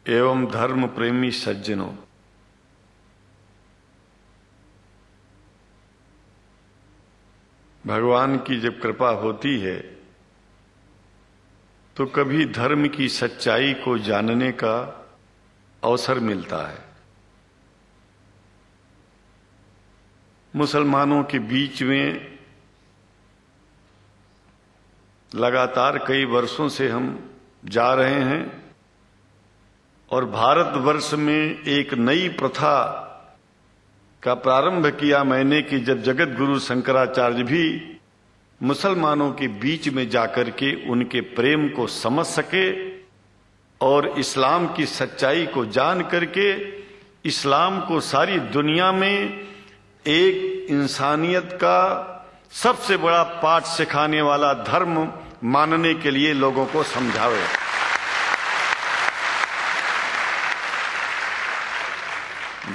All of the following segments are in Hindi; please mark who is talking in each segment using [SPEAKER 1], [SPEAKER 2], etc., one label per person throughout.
[SPEAKER 1] एवं धर्म प्रेमी सज्जनों, भगवान की जब कृपा होती है तो कभी धर्म की सच्चाई को जानने का अवसर मिलता है। मुसलमानों के बीच में लगातार कई वर्षों से हम जा रहे हैं और भारतवर्ष में एक नई प्रथा का प्रारंभ किया मैंने कि जब जगत गुरु शंकराचार्य भी मुसलमानों के बीच में जाकर के उनके प्रेम को समझ सके और इस्लाम की सच्चाई को जान करके इस्लाम को सारी दुनिया में एक इंसानियत का सबसे बड़ा पाठ सिखाने वाला धर्म मानने के लिए लोगों को समझावे।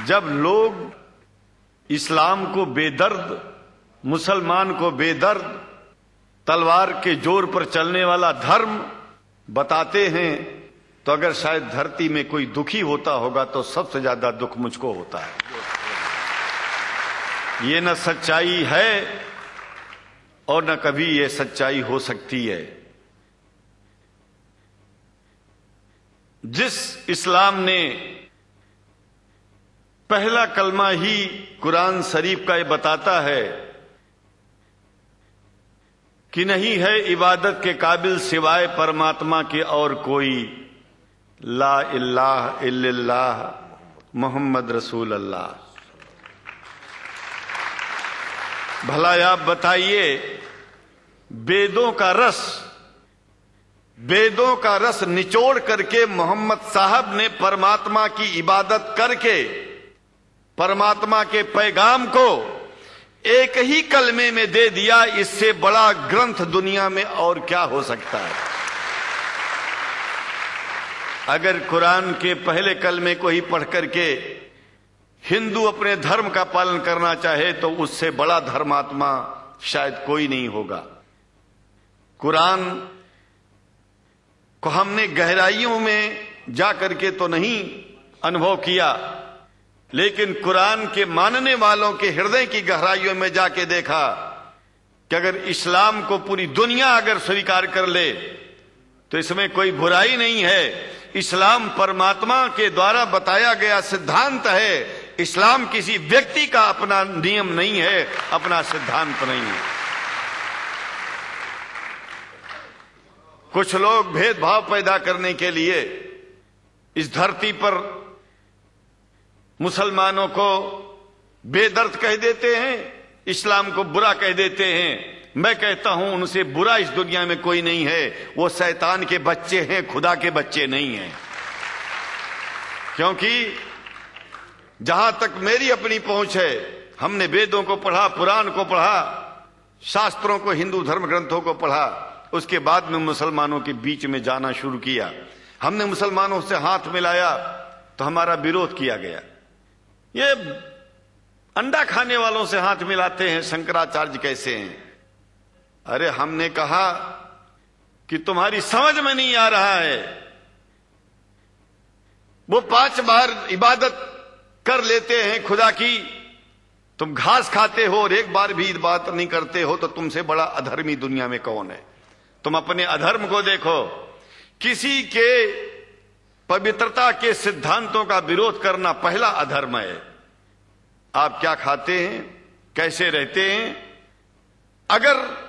[SPEAKER 1] जब लोग इस्लाम को बेदर्द, मुसलमान को बेदर्द, तलवार के जोर पर चलने वाला धर्म बताते हैं तो अगर शायद धरती में कोई दुखी होता होगा तो सबसे ज्यादा दुख मुझको होता है। ये न सच्चाई है और न कभी ये सच्चाई हो सकती है। जिस इस्लाम ने पहला कलमा ही कुरान शरीफ का ये बताता है कि नहीं है इबादत के काबिल सिवाय परमात्मा के और कोई, ला इलाहा इल्लल्लाह मोहम्मद रसूल अल्लाह। भला आप बताइए, वेदों का रस निचोड़ करके मोहम्मद साहब ने परमात्मा की इबादत करके परमात्मा के पैगाम को एक ही कलमे में दे दिया। इससे बड़ा ग्रंथ दुनिया में और क्या हो सकता है। अगर कुरान के पहले कलमे को ही पढ़ करके हिंदू अपने धर्म का पालन करना चाहे तो उससे बड़ा धर्मात्मा शायद कोई नहीं होगा। कुरान को हमने गहराइयों में जा करके तो नहीं अनुभव किया, लेकिन कुरान के मानने वालों के हृदय की गहराइयों में जाके देखा कि अगर इस्लाम को पूरी दुनिया अगर स्वीकार कर ले तो इसमें कोई बुराई नहीं है। इस्लाम परमात्मा के द्वारा बताया गया सिद्धांत है। इस्लाम किसी व्यक्ति का अपना नियम नहीं है, अपना सिद्धांत नहीं है। कुछ लोग भेदभाव पैदा करने के लिए इस धरती पर मुसलमानों को बेदर्द कह देते हैं, इस्लाम को बुरा कह देते हैं। मैं कहता हूं उनसे बुरा इस दुनिया में कोई नहीं है। वो शैतान के बच्चे हैं, खुदा के बच्चे नहीं हैं। क्योंकि जहां तक मेरी अपनी पहुंच है, हमने वेदों को पढ़ा, पुराण को पढ़ा, शास्त्रों को, हिंदू धर्म ग्रंथों को पढ़ा। उसके बाद में मुसलमानों के बीच में जाना शुरू किया। हमने मुसलमानों से हाथ मिलाया तो हमारा विरोध किया गया। ये अंडा खाने वालों से हाथ मिलाते हैं, शंकराचार्य कैसे हैं? अरे हमने कहा कि तुम्हारी समझ में नहीं आ रहा है। वो 5 बार इबादत कर लेते हैं खुदा की, तुम घास खाते हो और एक बार भी इबादत नहीं करते हो, तो तुमसे बड़ा अधर्मी दुनिया में कौन है? तुम अपने अधर्म को देखो। किसी के पवित्रता के सिद्धांतों का विरोध करना पहला अधर्म है। आप क्या खाते हैं, कैसे रहते हैं, अगर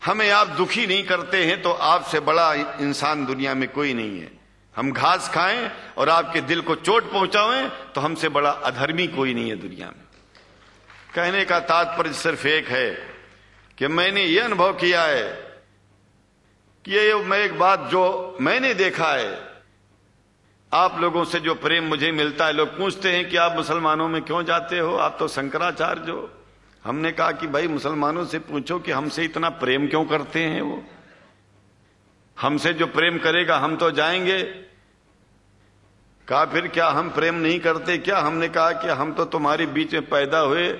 [SPEAKER 1] हमें आप दुखी नहीं करते हैं तो आपसे बड़ा इंसान दुनिया में कोई नहीं है। हम घास खाएं और आपके दिल को चोट पहुंचाएं तो हमसे बड़ा अधर्मी कोई नहीं है दुनिया में। कहने का तात्पर्य सिर्फ एक है कि मैंने ये अनुभव किया है कि ये मैं एक बात जो मैंने देखा है, आप लोगों से जो प्रेम मुझे मिलता है, लोग पूछते हैं कि आप मुसलमानों में क्यों जाते हो, आप तो शंकराचार्य हो। हमने कहा कि भाई मुसलमानों से पूछो कि हमसे इतना प्रेम क्यों करते हैं। वो हमसे जो प्रेम करेगा हम तो जाएंगे। कहा फिर क्या हम प्रेम नहीं करते क्या? हमने कहा कि हम तो तुम्हारे बीच में पैदा हुए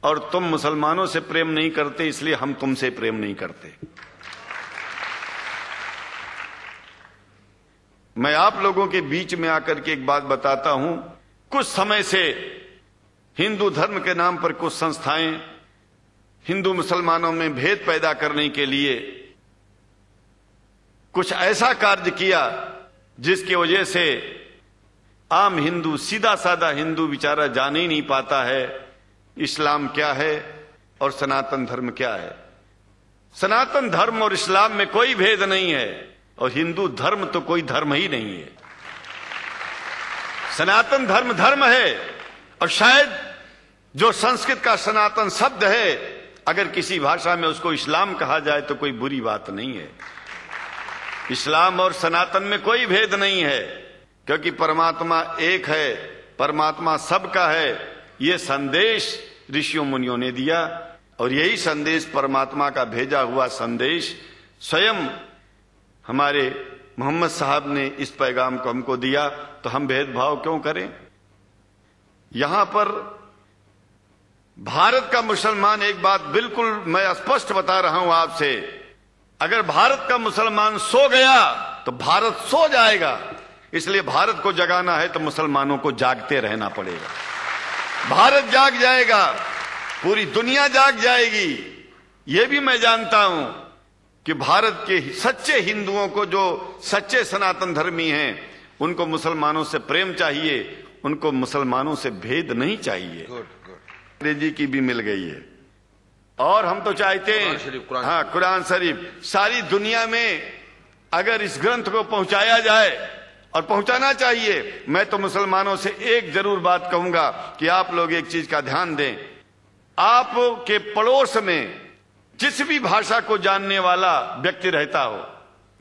[SPEAKER 1] और तुम मुसलमानों से प्रेम नहीं करते, इसलिए हम तुमसे प्रेम नहीं करते। मैं आप लोगों के बीच में आकर के एक बात बताता हूं। कुछ समय से हिंदू धर्म के नाम पर कुछ संस्थाएं हिंदू मुसलमानों में भेद पैदा करने के लिए कुछ ऐसा कार्य किया जिसकी वजह से आम हिंदू, सीधा साधा हिंदू बेचारा जान ही नहीं पाता है इस्लाम क्या है और सनातन धर्म क्या है। सनातन धर्म और इस्लाम में कोई भेद नहीं है और हिंदू धर्म तो कोई धर्म ही नहीं है। सनातन धर्म धर्म है और शायद जो संस्कृत का सनातन शब्द है, अगर किसी भाषा में उसको इस्लाम कहा जाए तो कोई बुरी बात नहीं है। इस्लाम और सनातन में कोई भेद नहीं है, क्योंकि परमात्मा एक है, परमात्मा सबका है। ये संदेश ऋषियों मुनियों ने दिया और यही संदेश, परमात्मा का भेजा हुआ संदेश, स्वयं हमारे मोहम्मद साहब ने इस पैगाम को हमको दिया। तो हम भेदभाव क्यों करें? यहां पर भारत का मुसलमान, एक बात बिल्कुल मैं स्पष्ट बता रहा हूं आपसे, अगर भारत का मुसलमान सो गया तो भारत सो जाएगा। इसलिए भारत को जगाना है तो मुसलमानों को जागते रहना पड़ेगा। भारत जाग जाएगा, पूरी दुनिया जाग जाएगी। यह भी मैं जानता हूं कि भारत के सच्चे हिंदुओं को, जो सच्चे सनातन धर्मी हैं, उनको मुसलमानों से प्रेम चाहिए, उनको मुसलमानों से भेद नहीं चाहिए। अंग्रेजी की भी मिल गई है और हम तो चाहते हैं, हाँ, कुरान शरीफ सारी दुनिया में अगर इस ग्रंथ को पहुंचाया जाए, और पहुंचाना चाहिए। मैं तो मुसलमानों से एक जरूर बात कहूंगा कि आप लोग एक चीज का ध्यान दें। आपके पड़ोस में जिस भी भाषा को जानने वाला व्यक्ति रहता हो,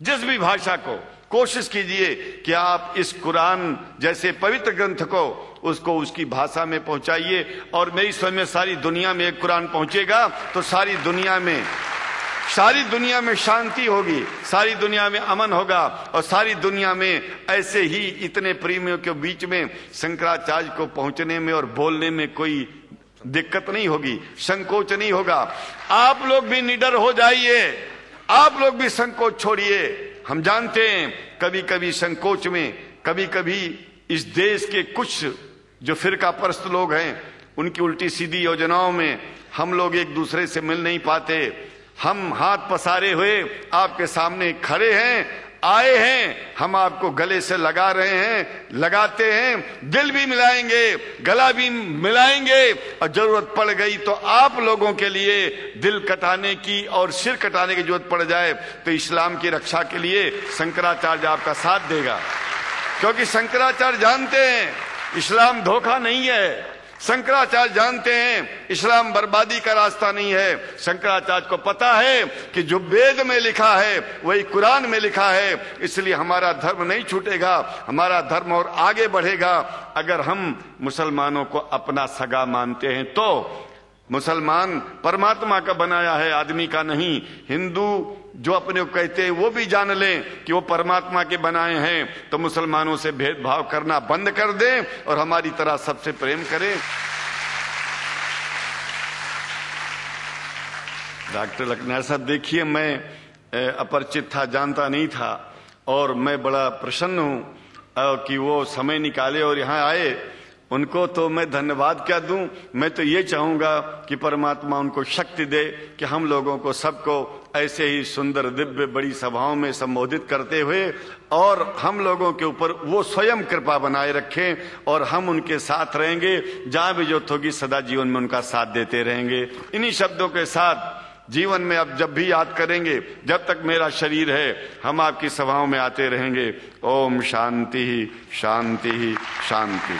[SPEAKER 1] जिस भी भाषा को, कोशिश कीजिए कि आप इस कुरान जैसे पवित्र ग्रंथ को उसको उसकी भाषा में पहुंचाइए। और मेरी समझ में सारी दुनिया में एक कुरान पहुंचेगा तो सारी दुनिया में शांति होगी, सारी दुनिया में अमन होगा और सारी दुनिया में ऐसे ही इतने प्रेमियों के बीच में शंकराचार्य को पहुंचने में और बोलने में कोई दिक्कत नहीं होगी, संकोच नहीं होगा। आप लोग भी निडर हो जाइए, आप लोग भी संकोच छोड़िए। हम जानते हैं कभी कभी संकोच में, कभी कभी इस देश के कुछ जो फिरका परस्त लोग हैं, उनकी उल्टी सीधी योजनाओं में हम लोग एक दूसरे से मिल नहीं पाते। हम हाथ पसारे हुए आपके सामने खड़े हैं, आए हैं, हम आपको गले से लगा रहे हैं, लगाते हैं, दिल भी मिलाएंगे, गला भी मिलाएंगे और जरूरत पड़ गई तो आप लोगों के लिए दिल कटाने की और सिर कटाने की जरूरत पड़ जाए तो इस्लाम की रक्षा के लिए शंकराचार्य आपका साथ देगा। क्योंकि शंकराचार्य जानते हैं इस्लाम धोखा नहीं है, शंकराचार्य जानते हैं इस्लाम बर्बादी का रास्ता नहीं है। शंकराचार्य को पता है कि जो वेद में लिखा है वही कुरान में लिखा है, इसलिए हमारा धर्म नहीं छूटेगा, हमारा धर्म और आगे बढ़ेगा। अगर हम मुसलमानों को अपना सगा मानते हैं तो मुसलमान परमात्मा का बनाया है, आदमी का नहीं। हिंदू जो अपने को कहते हैं वो भी जान लें कि वो परमात्मा के बनाए हैं, तो मुसलमानों से भेदभाव करना बंद कर दें और हमारी तरह सबसे प्रेम करें। डॉक्टर लखनार साहब, देखिए मैं अपरिचित था, जानता नहीं था और मैं बड़ा प्रसन्न हूं कि वो समय निकाले और यहाँ आए। उनको तो मैं धन्यवाद क्या दूं, मैं तो ये चाहूंगा कि परमात्मा उनको शक्ति दे कि हम लोगों को सबको ऐसे ही सुंदर दिव्य बड़ी सभाओं में संबोधित करते हुए और हम लोगों के ऊपर वो स्वयं कृपा बनाए रखें और हम उनके साथ रहेंगे, जहां भी जरूरत होगी सदा जीवन में उनका साथ देते रहेंगे। इन्हीं शब्दों के साथ जीवन में अब जब भी याद करेंगे, जब तक मेरा शरीर है, हम आपकी सभाओं में आते रहेंगे। ओम शांति शांति शांति।